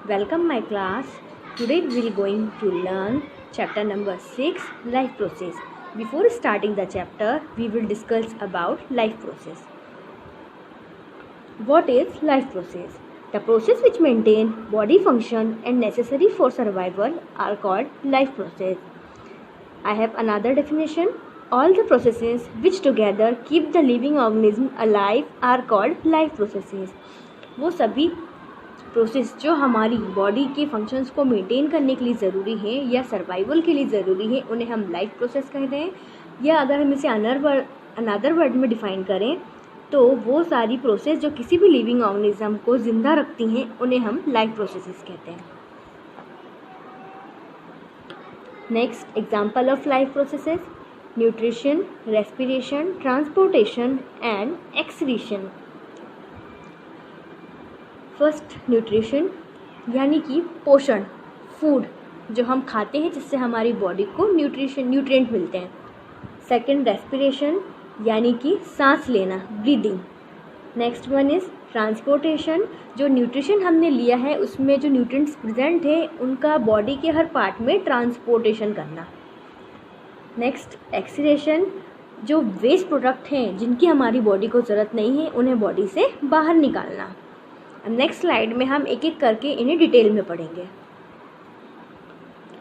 Welcome my class. Today we will going to learn chapter number 6, life process. Before starting the chapter, we will discuss about life process. What is life process? The process which maintain body function and necessary for survival are called life process. I have another definition. All the processes which together keep the living organism alive are called life processes. वो सभी process जो हमारी body के functions को maintain करने के लिए ज़रूरी हैं या सर्वाइवल के लिए ज़रूरी है, उन्हें हम लाइफ प्रोसेस कहते हैं। या अगर हम इसे अनदर वर्ड में डिफ़ाइन करें तो वो सारी प्रोसेस जो किसी भी लिविंग ऑर्गेनिज्म को ज़िंदा रखती हैं, उन्हें हम लाइफ प्रोसेसेस कहते हैं। Next example of life processes: nutrition, respiration, transportation and excretion. First, nutrition यानी कि पोषण, फूड जो हम खाते हैं जिससे हमारी बॉडी को न्यूट्रिएंट मिलते हैं। सेकंड, रेस्पिरेशन यानी कि सांस लेना, breathing. Next one is transportation, जो न्यूट्रिशन हमने लिया है उसमें जो न्यूट्रिएंट्स प्रेजेंट है उनका बॉडी के हर पार्ट में ट्रांसपोर्टेशन करना। नेक्स्ट, एक्सक्रीशन, जो वेस्ट प्रोडक्ट हैं जिनकी हमारी बॉडी को ज़रूरत नहीं है उन्हें बॉडी से बाहर निकालना। नेक्स्ट स्लाइड में हम एक एक करके इन्हें डिटेल में पढ़ेंगे।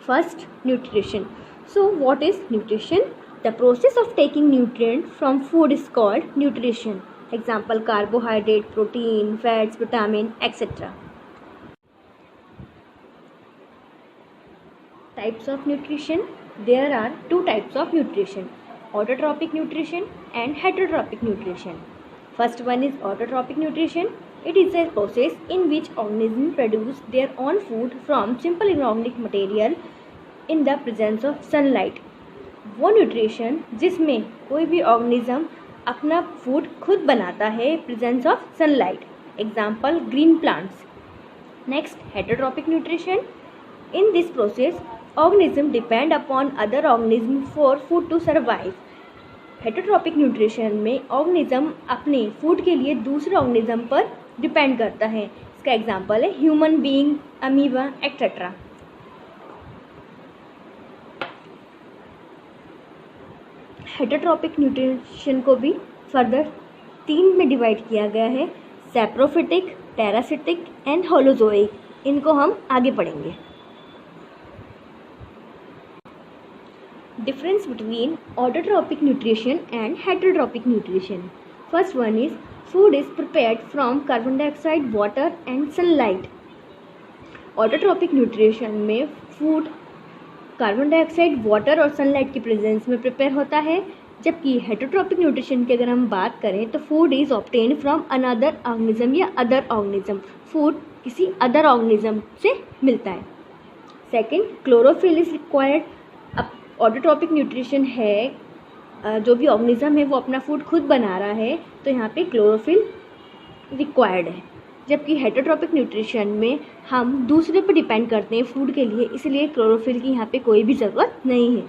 First, nutrition. So what is nutrition? The process of taking nutrient from food is called nutrition. Example: carbohydrate, protein, fats, vitamin etcetera. Types of nutrition: there are two types of nutrition, autotrophic nutrition and heterotrophic nutrition. First one is autotrophic nutrition. It is a process in which organisms produce their own food from simple inorganic material in the presence of sunlight. वो nutrition जिसमें कोई भी organism अपना food खुद बनाता है presence of sunlight. Example: green plants. Next, heterotrophic nutrition. In this process organism depend upon other organism for food to survive. Heterotrophic nutrition में organism अपने फूड के लिए दूसरे ऑर्गेनिज्म पर डिपेंड करता है। इसका एग्जाम्पल है human being, amoeba etcetera. Heterotrophic nutrition को भी फर्दर 3 में डिवाइड किया गया है: सैप्रोफिटिक, पैरासिटिक एंड होलोजोइक। इनको हम आगे पढ़ेंगे। Difference between autotrophic nutrition and heterotrophic nutrition. First one is food is prepared from carbon dioxide, water and sunlight. Autotrophic nutrition में फूड कार्बन डाइऑक्साइड, वाटर और सनलाइट की प्रेजेंस में prepare होता है, जबकि हेटरोट्रॉपिक न्यूट्रिशन की अगर हम बात करें तो food is obtain from another organism या अदर ऑर्गेनिज्म। फूड किसी अदर ऑर्गेनिज्म से मिलता है। Second, chlorophyll is required. अब ऑटोट्रॉपिक न्यूट्रिशन है, जो भी ऑर्गेनिज्म है वो अपना फूड खुद बना रहा है तो यहाँ पे क्लोरोफिल रिक्वायर्ड है, जबकि हेटरोट्रॉपिक न्यूट्रिशन में हम दूसरे पर डिपेंड करते हैं फूड के लिए, इसलिए क्लोरोफिल की यहाँ पे कोई भी ज़रूरत नहीं है।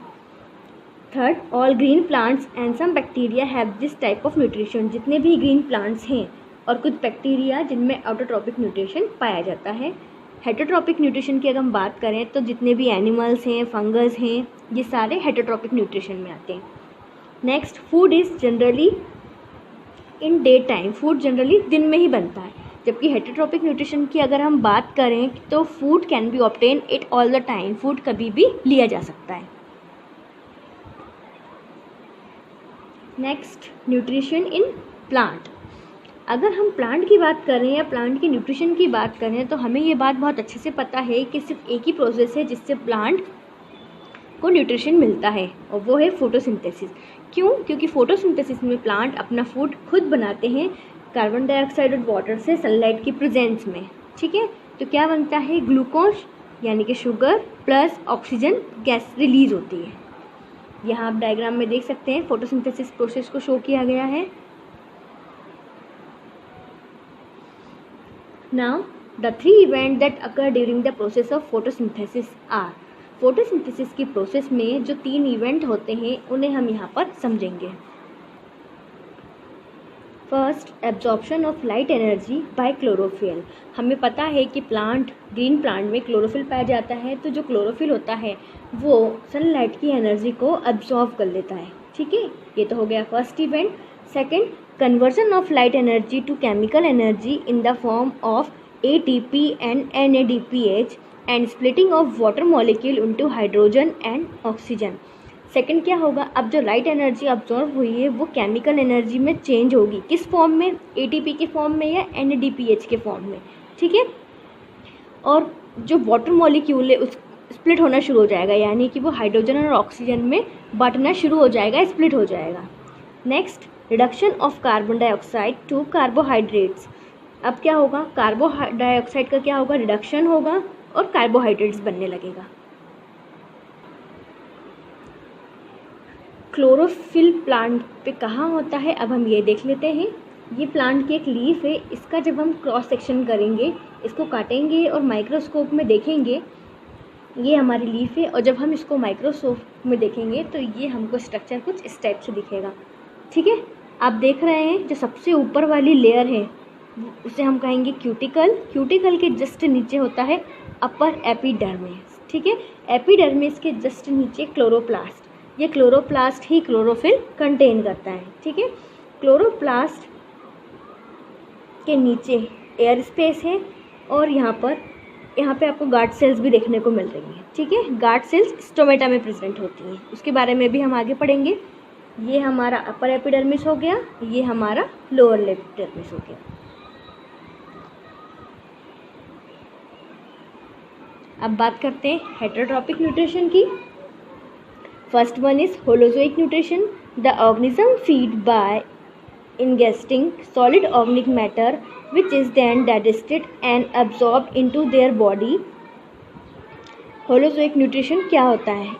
Third, all green plants and some bacteria have this type of nutrition. जितने भी ग्रीन प्लांट्स हैं और कुछ बैक्टीरिया जिनमें ऑटोट्रॉपिक न्यूट्रिशन पाया जाता है। हेटरोट्रॉपिक न्यूट्रिशन की अगर हम बात करें तो जितने भी एनिमल्स हैं, फंगस हैं, ये सारे हेटरोट्रॉपिक न्यूट्रिशन में आते हैं। Next, food is generally in day time. Food generally दिन में ही बनता है, जबकि हेटरोट्रॉपिक न्यूट्रिशन की अगर हम बात करें तो food can be obtain it all the time. Food कभी भी लिया जा सकता है. Next, nutrition in plant. अगर हम प्लांट की बात करें या प्लांट की न्यूट्रिशन की बात करें तो हमें ये बात बहुत अच्छे से पता है कि सिर्फ एक ही प्रोसेस है जिससे प्लांट को न्यूट्रिशन मिलता है, और वो है फोटोसिंथेसिस. क्यों? क्योंकि फोटोसिंथेसिस में प्लांट अपना फूड खुद बनाते हैं कार्बन डाइऑक्साइड और वाटर से सनलाइट की प्रेजेंस में. ठीक है, तो क्या बनता है? ग्लूकोज यानी कि sugar plus oxygen gas release होती है. यहाँ आप डायग्राम में देख सकते हैं फोटोसिंथेसिस प्रोसेस को शो किया गया है. Now the 3 event that occur during the process of photosynthesis are. Photosynthesis की प्रोसेस में जो 3 इवेंट होते हैं उन्हें हम यहाँ पर समझेंगे. First, absorption of light energy by chlorophyll. हमें पता है कि ग्रीन प्लांट में क्लोरोफिल पाया जाता है, तो जो क्लोरोफिल होता है वो सनलाइट की एनर्जी को एब्जॉर्ब कर लेता है। ठीक है, ये तो हो गया first event. Second, conversion of light energy to chemical energy in the form of ATP and NADPH and splitting of water molecule into hydrogen and oxygen. Second क्या होगा, अब जो लाइट एनर्जी अब्जॉर्व हुई है वो केमिकल एनर्जी में change होगी। किस फॉर्म में, ATP के फॉर्म में या NADPH के फॉर्म में। ठीक है, और जो वाटर मॉलिक्यूल है उस स्प्लिट होना शुरू हो जाएगा, यानी कि वो हाइड्रोजन और ऑक्सीजन में बांटना शुरू हो जाएगा, स्प्लिट हो जाएगा। Next, reduction of carbon dioxide to carbohydrates. अब क्या होगा, कार्बन डाइऑक्साइड का क्या होगा, रिडक्शन होगा और कार्बोहाइड्रेट्स बनने लगेगा। क्लोरोफिल प्लांट पे कहाँ होता है, अब हम ये देख लेते हैं। ये प्लांट की एक लीफ है, इसका जब हम क्रॉस सेक्शन करेंगे, इसको काटेंगे और माइक्रोस्कोप में देखेंगे, ये हमारी लीफ है, और जब हम इसको माइक्रोस्कोप में देखेंगे तो ये हमको स्ट्रक्चर कुछ इस टाइप से दिखेगा। ठीक है, आप देख रहे हैं जो सबसे ऊपर वाली लेयर है उसे हम कहेंगे क्यूटिकल। क्यूटिकल के जस्ट नीचे होता है अपर एपिडर्मिस। ठीक है, एपिडर्मिस के जस्ट नीचे क्लोरोप्लास्ट। ये क्लोरोप्लास्ट ही क्लोरोफिल कंटेन करता है। ठीक है, क्लोरोप्लास्ट के नीचे एयर स्पेस है और यहाँ पे आपको गार्ड सेल्स भी देखने को मिल रही हैं। ठीक है, गार्ड सेल्स स्टोमेटा में प्रेजेंट होती हैं, उसके बारे में भी हम आगे पढ़ेंगे। ये हमारा अपर एपिडर्मिस हो गया, ये हमारा लोअर एपिडर्मिस हो गया। अब बात करते हैं हेटेरोट्रॉपिक न्यूट्रिशन की। First one is holozoic nutrition. The organism feed by ingesting solid organic matter which is then digested and absorbed into their body। Holozoic nutrition क्या होता है,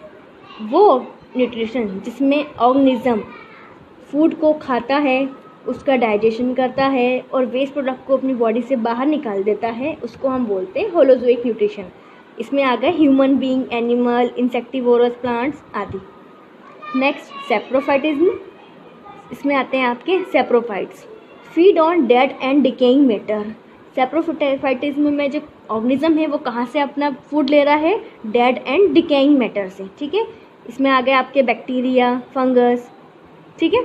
वो न्यूट्रिशन जिसमें ऑर्गेनिज्म फूड को खाता है, उसका डाइजेशन करता है और वेस्ट प्रोडक्ट को अपनी बॉडी से बाहर निकाल देता है, उसको हम बोलते हैं होलोजोइक न्यूट्रिशन। इसमें आ गए human being, animal, insectivorous plants आदि। Next, saprophytism. इसमें आते हैं आपके saprophytes. Feed on dead and decaying matter. Saprophytism में जो ऑर्गेनिज्म है वो कहाँ से अपना फूड ले रहा है, डेड एंड डिकेइंग मैटर से। ठीक है, इसमें आ गए आपके बैक्टीरिया, फंगस। ठीक है,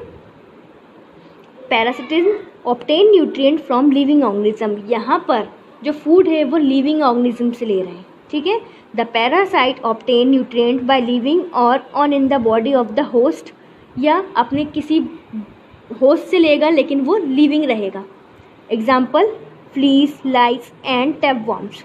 parasitism, obtain nutrient from living organism. यहाँ पर जो फूड है वो लिविंग ऑर्गेनिज्म से ले रहे हैं। ठीक है, the parasite obtain nutrient by living और on in the body of the host, या अपने किसी होस्ट से लेगा लेकिन वो लिविंग रहेगा। Example, fleas, lice and टैपवॉर्म्स।